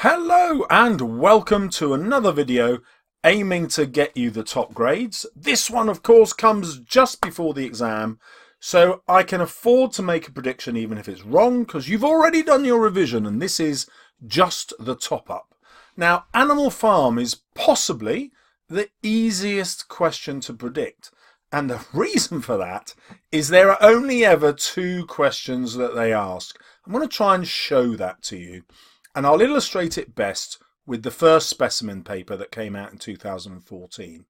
Hello and welcome to another video aiming to get you the top grades. This one of course comes just before the exam, so I can afford to make a prediction even if it's wrong because you've already done your revision and this is just the top up. Now, Animal Farm is possibly the easiest question to predict, and the reason for that is there are only ever two questions that they ask. I'm going to try and show that to you. And I'll illustrate it best with the first specimen paper that came out in 2014.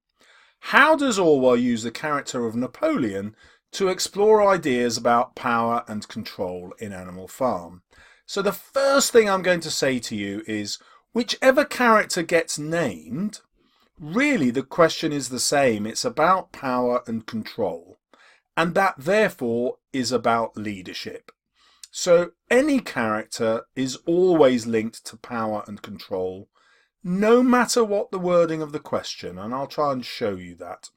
How does Orwell use the character of Napoleon to explore ideas about power and control in Animal Farm? So the first thing I'm going to say to you is, whichever character gets named, really the question is the same. It's about power and control. And that therefore is about leadership. So any character is always linked to power and control, no matter what the wording of the question, and I'll try and show you that.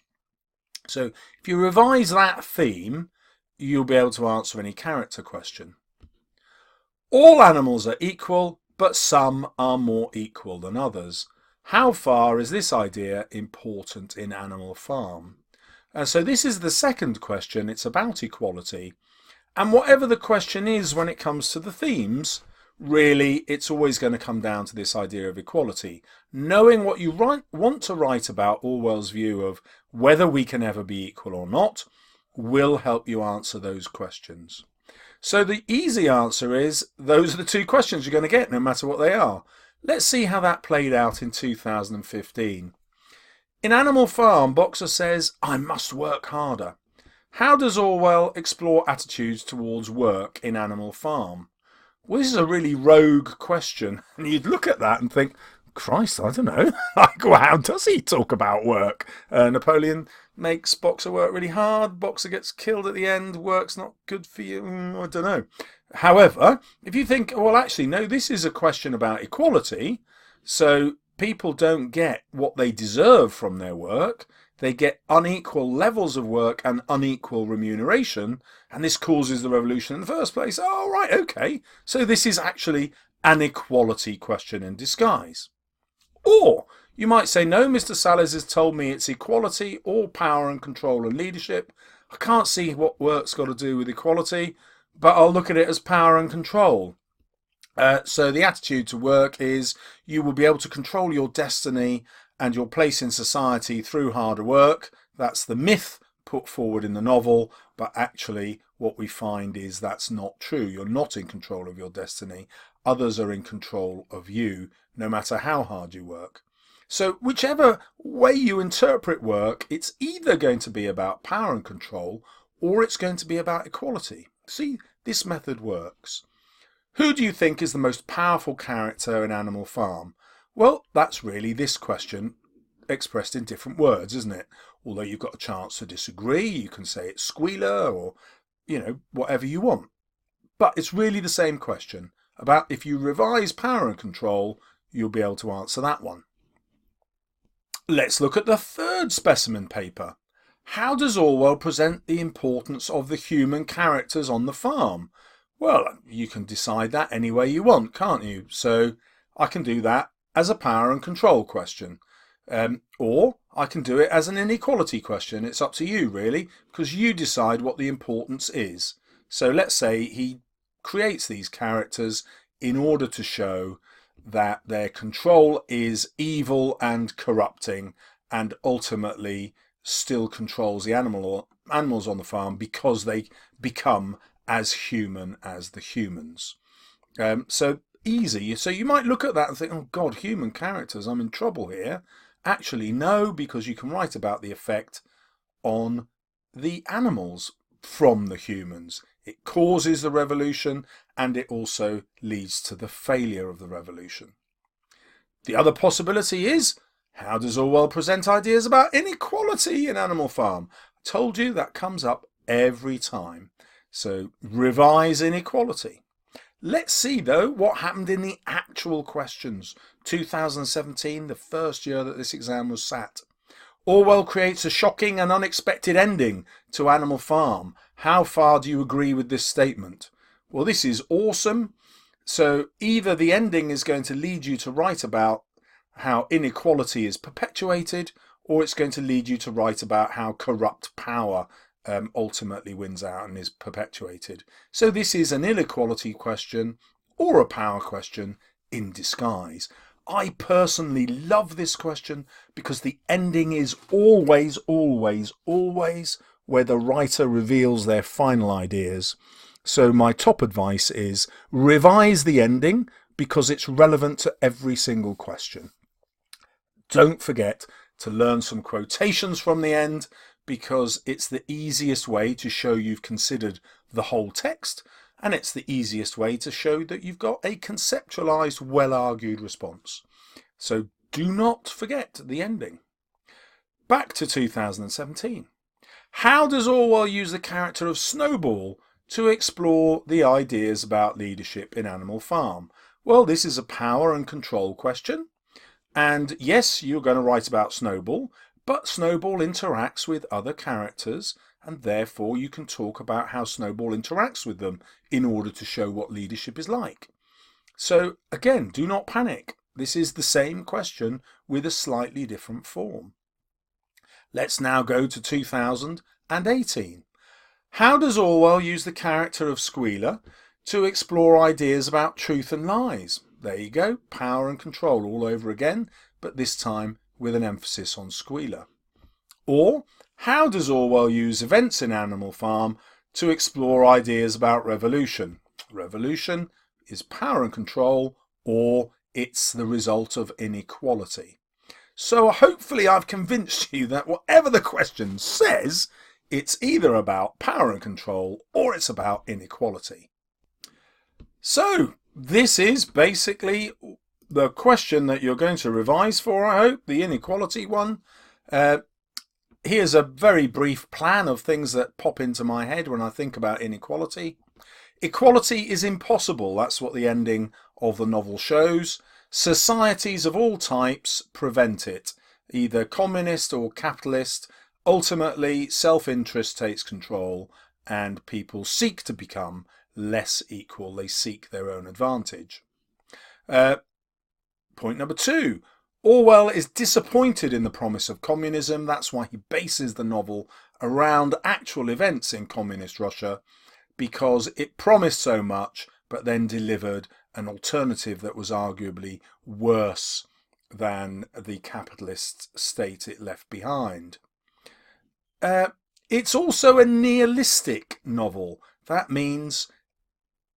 So if you revise that theme, you'll be able to answer any character question. All animals are equal, but some are more equal than others. How far is this idea important in Animal Farm? So this is the second question. It's about equality. And whatever the question is when it comes to the themes, really it's always going to come down to this idea of equality. Knowing what you want to write about Orwell's view of whether we can ever be equal or not will help you answer those questions. So the easy answer is those are the two questions you're going to get no matter what they are. Let's see how that played out in 2015. In Animal Farm, Boxer says, "I must work harder." How does Orwell explore attitudes towards work in Animal Farm? Well, this is a really rogue question, and you'd look at that and think, Christ, I don't know, like, well, how does he talk about work? Napoleon makes Boxer work really hard, Boxer gets killed at the end, work's not good for you, I don't know. However, if you think, well, actually, no, this is a question about equality, so people don't get what they deserve from their work. They get unequal levels of work and unequal remuneration, and this causes the revolution in the first place. Oh, right, okay. So this is actually an equality question in disguise. Or you might say, no, Mr. Salles has told me it's equality or power and control and leadership. I can't see what work's got to do with equality, but I'll look at it as power and control. So the attitude to work is you will be able to control your destiny and your place in society through harder work. That's the myth put forward in the novel, but actually what we find is that's not true. You're not in control of your destiny. Others are in control of you, no matter how hard you work. So whichever way you interpret work, it's either going to be about power and control, or it's going to be about equality. See, this method works. Who do you think is the most powerful character in Animal Farm? Well, that's really this question expressed in different words, isn't it? Although you've got a chance to disagree, you can say it's Squealer or, whatever you want. But it's really the same question about if you revise power and control, you'll be able to answer that one. Let's look at the third specimen paper. How does Orwell present the importance of the human characters on the farm? Well, you can decide that any way you want, can't you? So I can do that as a power and control question. Or I can do it as an inequality question. It's up to you, really, because you decide what the importance is. So let's say he creates these characters in order to show that their control is evil and corrupting and ultimately still controls the animals on the farm because they become as human as the humans. So easy. So you might look at that and think, oh God, human characters, I'm in trouble here. Actually, no, because you can write about the effect on the animals from the humans. It causes the revolution and it also leads to the failure of the revolution. The other possibility is, how does Orwell present ideas about inequality in Animal Farm? I told you that comes up every time. So revise inequality. Let's see, though, what happened in the actual questions. 2017, the first year that this exam was sat. Orwell creates a shocking and unexpected ending to Animal Farm. How far do you agree with this statement? Well, this is awesome. So either the ending is going to lead you to write about how inequality is perpetuated, or it's going to lead you to write about how corrupt power ultimately wins out and is perpetuated. So this is an inequality question or a power question in disguise. I personally love this question because the ending is always, always, always where the writer reveals their final ideas. So my top advice is revise the ending because it's relevant to every single question. Don't forget to learn some quotations from the end because it's the easiest way to show you've considered the whole text, and it's the easiest way to show that you've got a conceptualized, well-argued response. So do not forget the ending. Back to 2017. How does Orwell use the character of Snowball to explore the ideas about leadership in Animal Farm? Well, this is a power and control question. And yes, you're going to write about Snowball, but Snowball interacts with other characters, and therefore you can talk about how Snowball interacts with them in order to show what leadership is like. So again, do not panic. This is the same question with a slightly different form. Let's now go to 2018. How does Orwell use the character of Squealer to explore ideas about truth and lies? There you go, power and control all over again, but this time with an emphasis on Squealer. Or, how does Orwell use events in Animal Farm to explore ideas about revolution? Revolution is power and control, or it's the result of inequality. So hopefully I've convinced you that whatever the question says, it's either about power and control or it's about inequality. So this is basically the question that you're going to revise for, I hope, the inequality one. Here's a very brief plan of things that pop into my head when I think about inequality. Equality is impossible, that's what the ending of the novel shows. Societies of all types prevent it, either communist or capitalist. Ultimately, self-interest takes control and people seek to become less equal. They seek their own advantage. Point number 2. Orwell is disappointed in the promise of communism. That's why he bases the novel around actual events in communist Russia, because it promised so much but then delivered an alternative that was arguably worse than the capitalist state it left behind. It's also a nihilistic novel. That means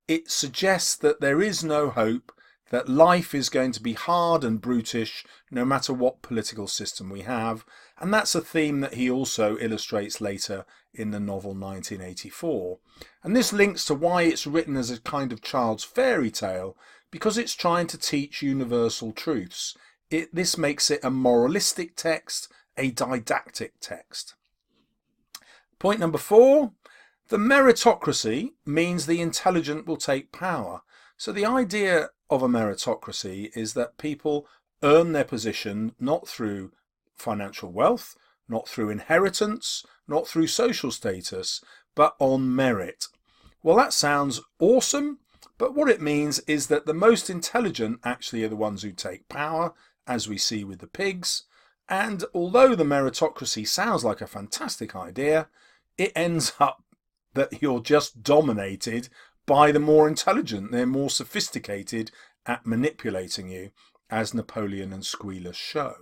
it suggests that there is no hope, that life is going to be hard and brutish no matter what political system we have, and that's a theme that he also illustrates later in the novel 1984. And this links to why it's written as a kind of child's fairy tale, because it's trying to teach universal truths. This makes it a moralistic text, a didactic text. Point number 4, the meritocracy means the intelligent will take power. So the idea of a meritocracy is that people earn their position not through financial wealth, not through inheritance, not through social status, but on merit. Well, that sounds awesome, but what it means is that the most intelligent actually are the ones who take power, as we see with the pigs. And although the meritocracy sounds like a fantastic idea, it ends up that you're just dominated by the more intelligent. They're more sophisticated at manipulating you, as Napoleon and Squealer show.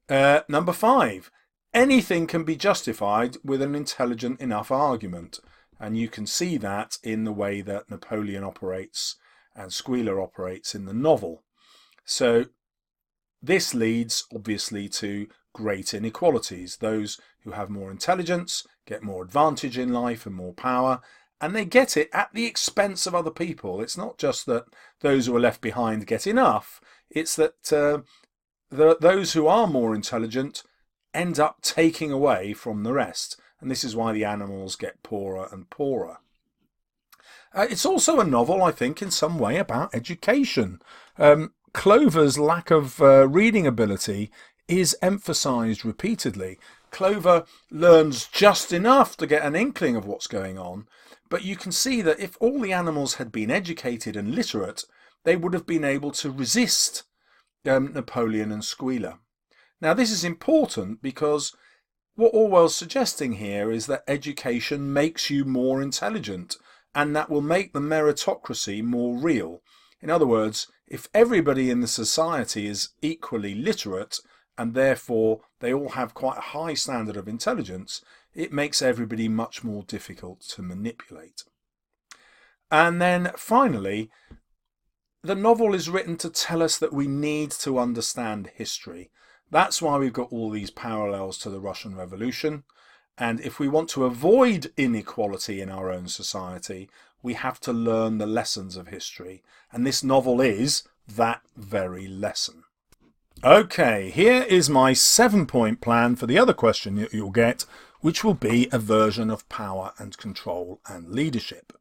Number 5, anything can be justified with an intelligent enough argument, and you can see that in the way that Napoleon operates and Squealer operates in the novel. So this leads obviously to great inequalities. Those who have more intelligence get more advantage in life and more power, and they get it at the expense of other people. It's not just that those who are left behind get enough, it's that those who are more intelligent end up taking away from the rest, and this is why the animals get poorer and poorer. It's also a novel, I think, in some way about education. Clover's lack of reading ability is emphasised repeatedly, Clover learns just enough to get an inkling of what's going on, but you can see that if all the animals had been educated and literate, they would have been able to resist Napoleon and Squealer. Now this is important because what Orwell's suggesting here is that education makes you more intelligent, and that will make the meritocracy more real. In other words, if everybody in the society is equally literate and therefore they all have quite a high standard of intelligence, it makes everybody much more difficult to manipulate. And then finally, the novel is written to tell us that we need to understand history. That's why we've got all these parallels to the Russian Revolution. And if we want to avoid inequality in our own society, we have to learn the lessons of history. And this novel is that very lesson. Okay, here is my 7-point plan for the other question that you'll get, which will be a version of power and control and leadership.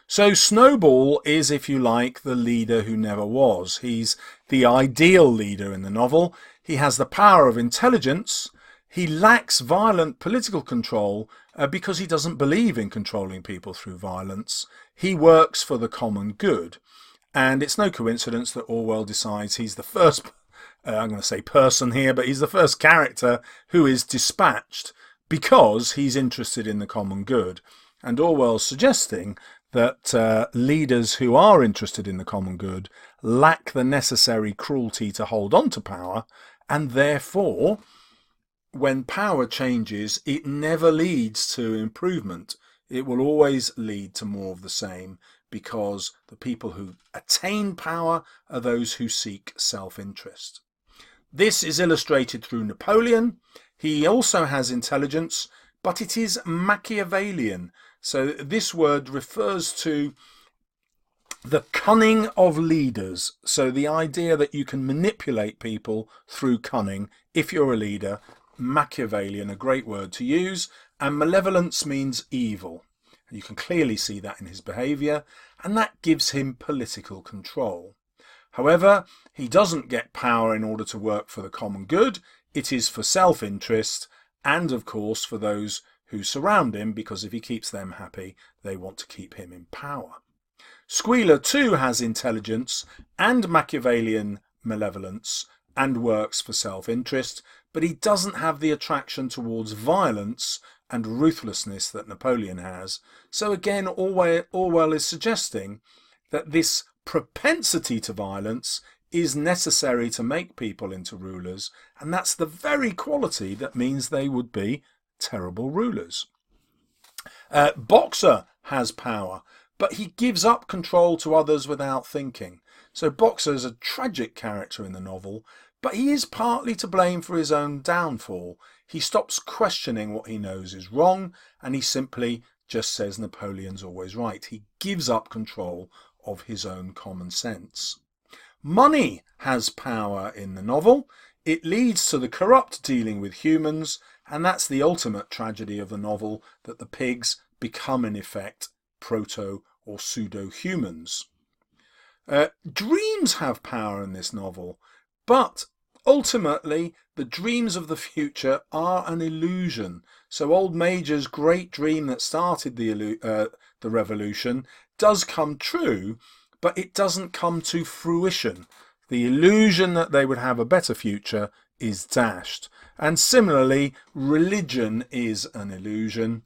So Snowball is, if you like, the leader who never was. He's the ideal leader in the novel. He has the power of intelligence. He lacks violent political control because he doesn't believe in controlling people through violence. He works for the common good. And it's no coincidence that Orwell decides he's the first, I'm going to say person here, but he's the first character who is dispatched because he's interested in the common good. And Orwell's suggesting that leaders who are interested in the common good lack the necessary cruelty to hold on to power, and therefore, when power changes, it never leads to improvement. It will always lead to more of the same, because the people who attain power are those who seek self-interest. This is illustrated through Napoleon. He also has intelligence, but it is Machiavellian. So this word refers to the cunning of leaders. So the idea that you can manipulate people through cunning if you're a leader. Machiavellian, a great word to use. And malevolence means evil. You can clearly see that in his behaviour, and that gives him political control. However, he doesn't get power in order to work for the common good. It is for self-interest and, of course, for those who surround him, because if he keeps them happy, they want to keep him in power. Squealer too has intelligence and Machiavellian malevolence and works for self-interest, but he doesn't have the attraction towards violence and ruthlessness that Napoleon has. So again, Orwell is suggesting that this propensity to violence is necessary to make people into rulers, and that's the very quality that means they would be terrible rulers. Boxer has power, but he gives up control to others without thinking. So Boxer is a tragic character in the novel, but he is partly to blame for his own downfall. He stops questioning what he knows is wrong, and he simply just says Napoleon's always right. He gives up control of his own common sense. Money has power in the novel. It leads to the corrupt dealing with humans, and that's the ultimate tragedy of the novel, that the pigs become in effect proto or pseudo-humans. Dreams have power in this novel, but ultimately the dreams of the future are an illusion. So old Major's great dream that started the revolution does come true, but it doesn't come to fruition. The illusion that they would have a better future is dashed. And similarly, religion is an illusion.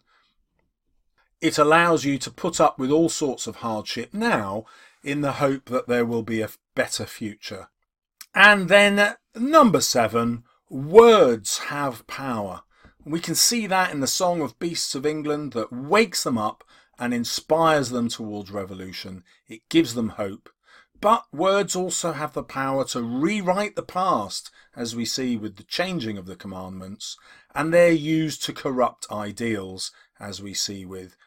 It allows you to put up with all sorts of hardship now in the hope that there will be a better future. And then number 7, words have power. We can see that in the Song of Beasts of England that wakes them up and inspires them towards revolution. It gives them hope. But words also have the power to rewrite the past, as we see with the changing of the commandments, and they're used to corrupt ideals, as we see with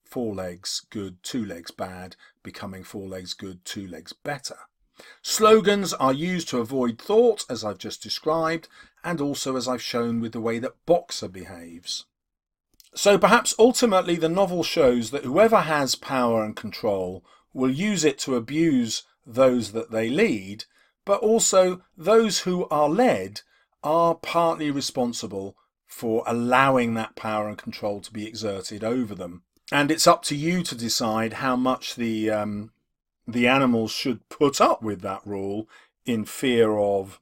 4 legs good, 2 legs bad, becoming 4 legs good, 2 legs better. Slogans are used to avoid thought, as I've just described, and also as I've shown with the way that Boxer behaves. So perhaps ultimately the novel shows that whoever has power and control will use it to abuse those that they lead, but also those who are led are partly responsible for allowing that power and control to be exerted over them. And it's up to you to decide how much the animals should put up with that rule in fear of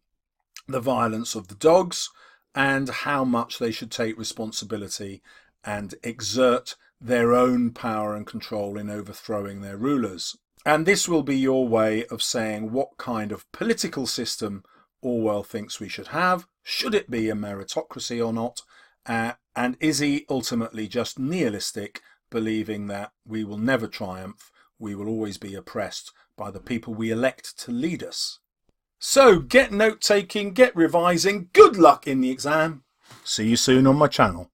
the violence of the dogs, and how much they should take responsibility and exert their own power and control in overthrowing their rulers. And this will be your way of saying what kind of political system Orwell thinks we should have. Should it be a meritocracy or not? And is he ultimately just nihilistic, believing that we will never triumph, we will always be oppressed by the people we elect to lead us? So get note-taking, get revising, good luck in the exam. See you soon on my channel.